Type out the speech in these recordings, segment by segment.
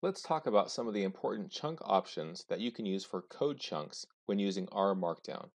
Let's talk about some of the important chunk options that you can use for code chunks when using R Markdown.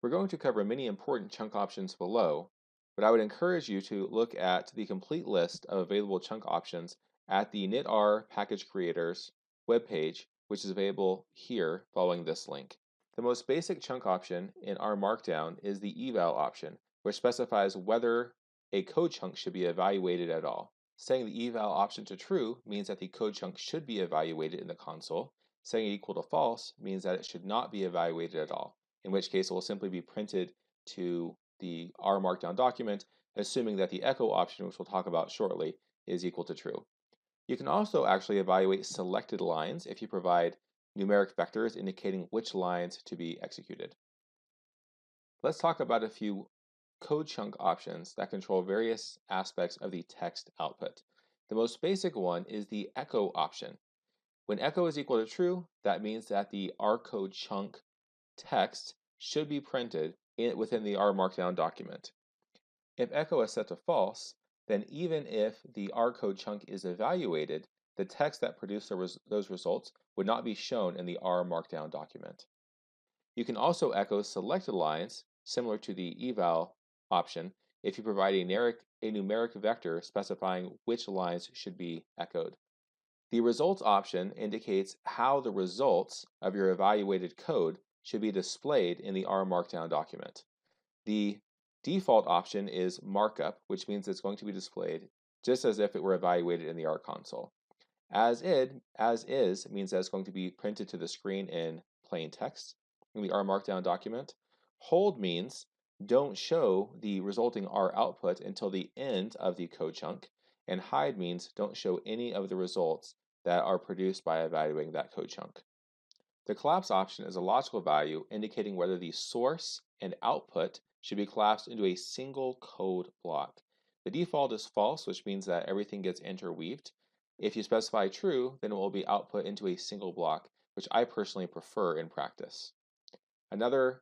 We're going to cover many important chunk options below, but I would encourage you to look at the complete list of available chunk options at the knitr package creators webpage, which is available here following this link. The most basic chunk option in R Markdown is the Eval option, which specifies whether a code chunk should be evaluated at all. Setting the eval option to true means that the code chunk should be evaluated in the console. Setting it equal to false means that it should not be evaluated at all, in which case it will simply be printed to the R Markdown document, assuming that the echo option, which we'll talk about shortly, is equal to true. You can also actually evaluate selected lines if you provide numeric vectors indicating which lines to be executed. Let's talk about a few code chunk options that control various aspects of the text output. The most basic one is the echo option. When echo is equal to true, that means that the R code chunk text should be printed within the R Markdown document. If echo is set to false, then even if the R code chunk is evaluated, the text that produced those results would not be shown in the R Markdown document. You can also echo selected lines, similar to the eval option, if you provide a numeric vector specifying which lines should be echoed. The results option indicates how the results of your evaluated code should be displayed in the R Markdown document. The default option is markup, which means it's going to be displayed just as if it were evaluated in the R console. As is means that it's going to be printed to the screen in plain text in the R Markdown document. Hold means don't show the resulting R output until the end of the code chunk, and hide means don't show any of the results that are produced by evaluating that code chunk. The collapse option is a logical value indicating whether the source and output should be collapsed into a single code block. The default is false, which means that everything gets interweaved. If you specify true, then it will be output into a single block, which I personally prefer in practice. Another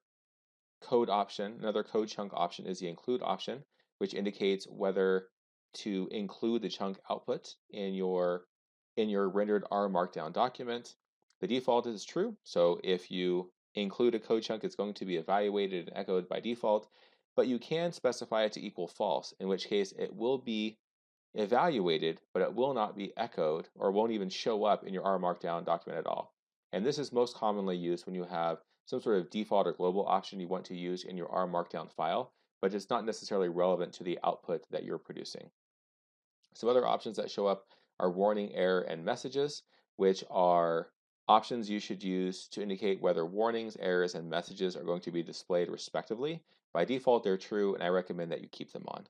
code chunk option is the include option, which indicates whether to include the chunk output in your rendered R Markdown document. The default is true, so if you include a code chunk, it's going to be evaluated and echoed by default, but you can specify it to equal false, in which case it will be evaluated, but it will not be echoed or won't even show up in your R Markdown document at all. And this is most commonly used when you have some sort of default or global option you want to use in your R Markdown file, but it's not necessarily relevant to the output that you're producing. Some other options that show up are warning, error, and messages, which are options you should use to indicate whether warnings, errors, and messages are going to be displayed respectively. By default, they're true, and I recommend that you keep them on.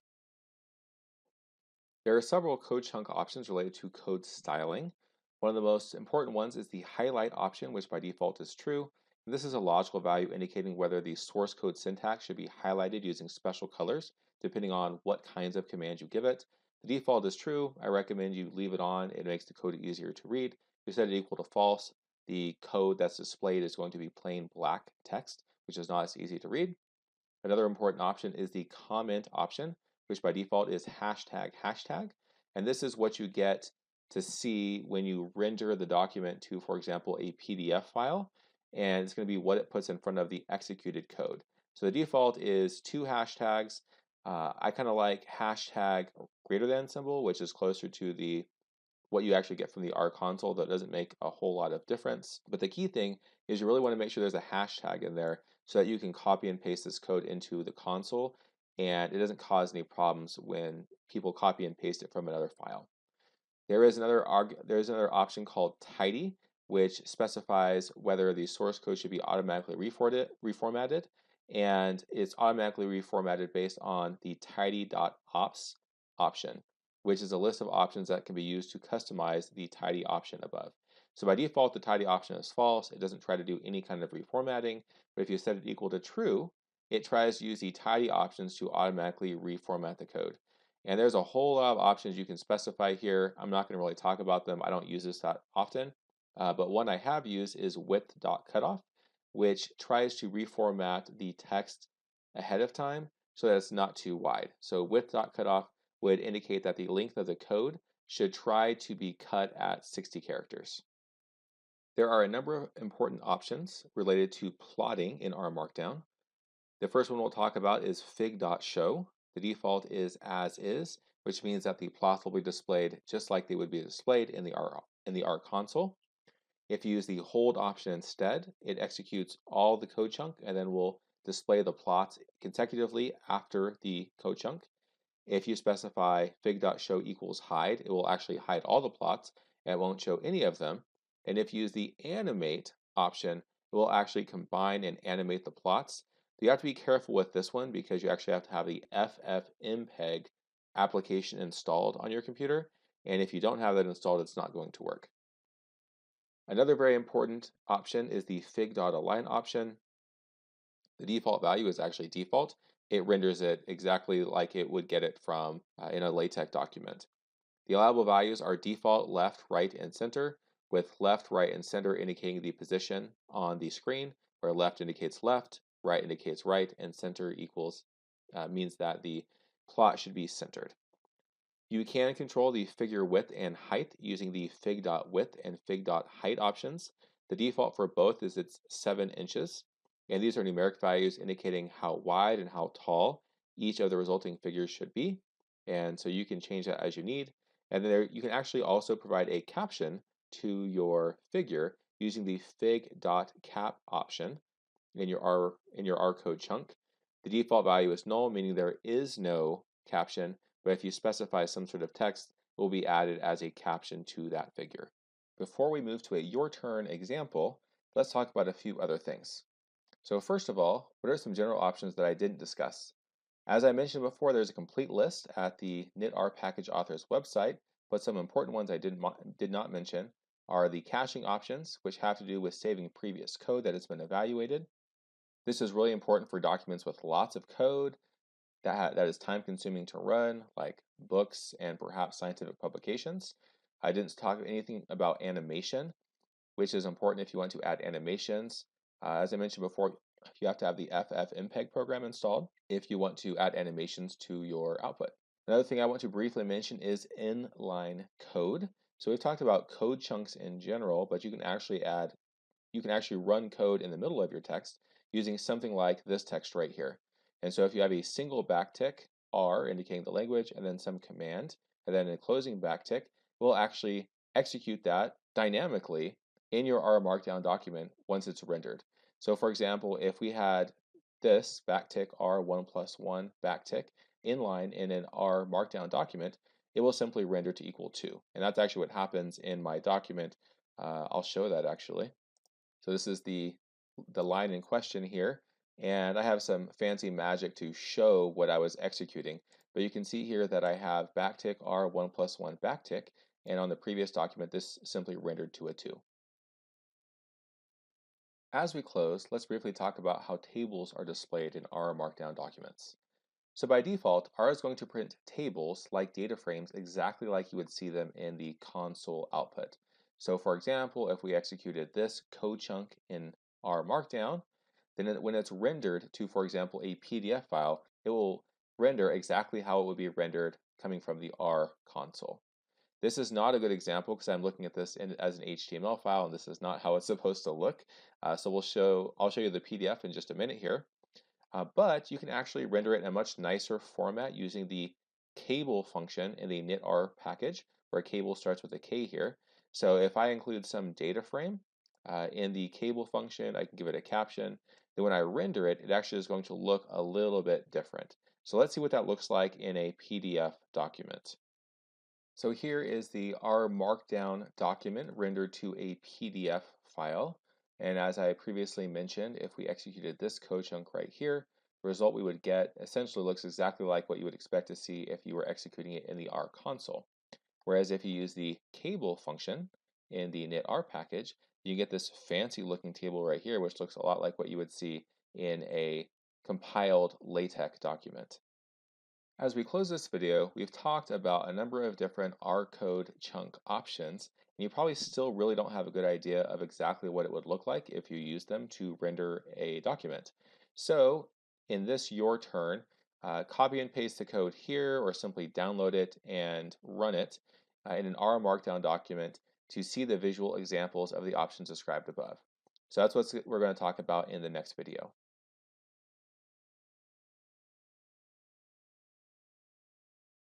There are several code chunk options related to code styling. One of the most important ones is the highlight option, which by default is true. And this is a logical value indicating whether the source code syntax should be highlighted using special colors, depending on what kinds of commands you give it. The default is true. I recommend you leave it on. It makes the code easier to read. If you set it equal to false, the code that's displayed is going to be plain black text, which is not as easy to read. Another important option is the comment option, which by default is hashtag. And this is what you get to see when you render the document to, for example, a PDF file. And it's going to be what it puts in front of the executed code. So the default is 2 hashtags. I kind of like hashtag greater than symbol, which is closer to what you actually get from the R console, though it doesn't make a whole lot of difference. But the key thing is you really want to make sure there's a hashtag in there so that you can copy and paste this code into the console, and it doesn't cause any problems when people copy and paste it from another file. There is another option called tidy, which specifies whether the source code should be automatically reformatted, and it's automatically reformatted based on the tidy.ops option, which is a list of options that can be used to customize the tidy option above. So by default, the tidy option is false. It doesn't try to do any kind of reformatting, but if you set it equal to true, it tries to use the tidy options to automatically reformat the code. And there's a whole lot of options you can specify here. I'm not going to really talk about them. I don't use this that often. But one I have used is width.cutoff, which tries to reformat the text ahead of time so that it's not too wide. So width.cutoff would indicate that the length of the code should try to be cut at 60 characters. There are a number of important options related to plotting in R Markdown. The first one we'll talk about is fig.show. The default is as is, which means that the plots will be displayed just like they would be displayed in the R console. If you use the hold option instead, it executes all the code chunk and then will display the plots consecutively after the code chunk. If you specify fig.show equals hide, it will actually hide all the plots and it won't show any of them. And if you use the animate option, it will actually combine and animate the plots. You have to be careful with this one because you actually have to have the ffmpeg application installed on your computer. And if you don't have that installed, it's not going to work. Another very important option is the fig.align option. The default value is actually default. It renders it exactly like it would get it from in a LaTeX document. The allowable values are default, left, right, and center, with left, right, and center indicating the position on the screen, where left indicates left, right indicates right, and center equals means that the plot should be centered. You can control the figure width and height using the fig.width and fig.height options. The default for both is it's 7 inches, and these are numeric values indicating how wide and how tall each of the resulting figures should be. And so you can change that as you need. And then you can actually also provide a caption to your figure using the fig.cap option in your R code chunk. The default value is null, meaning there is no caption, but if you specify some sort of text, it will be added as a caption to that figure. Before we move to a your turn example, let's talk about a few other things. So first of all, what are some general options that I didn't discuss? As I mentioned before, there's a complete list at the knitr package author's website, but some important ones I did not mention are the caching options, which have to do with saving previous code that has been evaluated. This is really important for documents with lots of code that is time consuming to run, like books and perhaps scientific publications. I didn't talk anything about animation, which is important if you want to add animations. As I mentioned before, you have to have the ffmpeg program installed if you want to add animations to your output. Another thing I want to briefly mention is inline code. So we've talked about code chunks in general, but you can actually run code in the middle of your text using something like this text right here. And so if you have a single backtick, R indicating the language, and then some command, and then a closing backtick, we'll actually execute that dynamically in your R Markdown document once it's rendered. So for example, if we had this backtick R1+1 backtick inline in an R Markdown document, it will simply render to equal 2. And that's actually what happens in my document. I'll show that actually. So this is the line in question here, and I have some fancy magic to show what I was executing. But you can see here that I have backtick R1+1 backtick, and on the previous document, this simply rendered to a 2. As we close, let's briefly talk about how tables are displayed in R Markdown documents. So by default, R is going to print tables like data frames exactly like you would see them in the console output. So for example, if we executed this code chunk in R Markdown, then when it's rendered to, for example, a PDF file, it will render exactly how it would be rendered coming from the R console. This is not a good example because I'm looking at this as an HTML file, and this is not how it's supposed to look. So I'll show you the PDF in just a minute here. But you can actually render it in a much nicer format using the cable function in the knitr package, where cable starts with a K here. So if I include some data frame in the cable function, I can give it a caption. Then when I render it, it actually is going to look a little bit different. So let's see what that looks like in a PDF document. So here is the R Markdown document rendered to a PDF file. And as I previously mentioned, if we executed this code chunk right here, the result we would get essentially looks exactly like what you would expect to see if you were executing it in the R console. Whereas if you use the cable function in the knitr package, you get this fancy looking table right here, which looks a lot like what you would see in a compiled LaTeX document. As we close this video, we've talked about a number of different R code chunk options, and you probably still really don't have a good idea of exactly what it would look like if you use them to render a document. So in this your turn, copy and paste the code here or simply download it and run it. in an R Markdown document to see the visual examples of the options described above. So that's what we're going to talk about in the next video.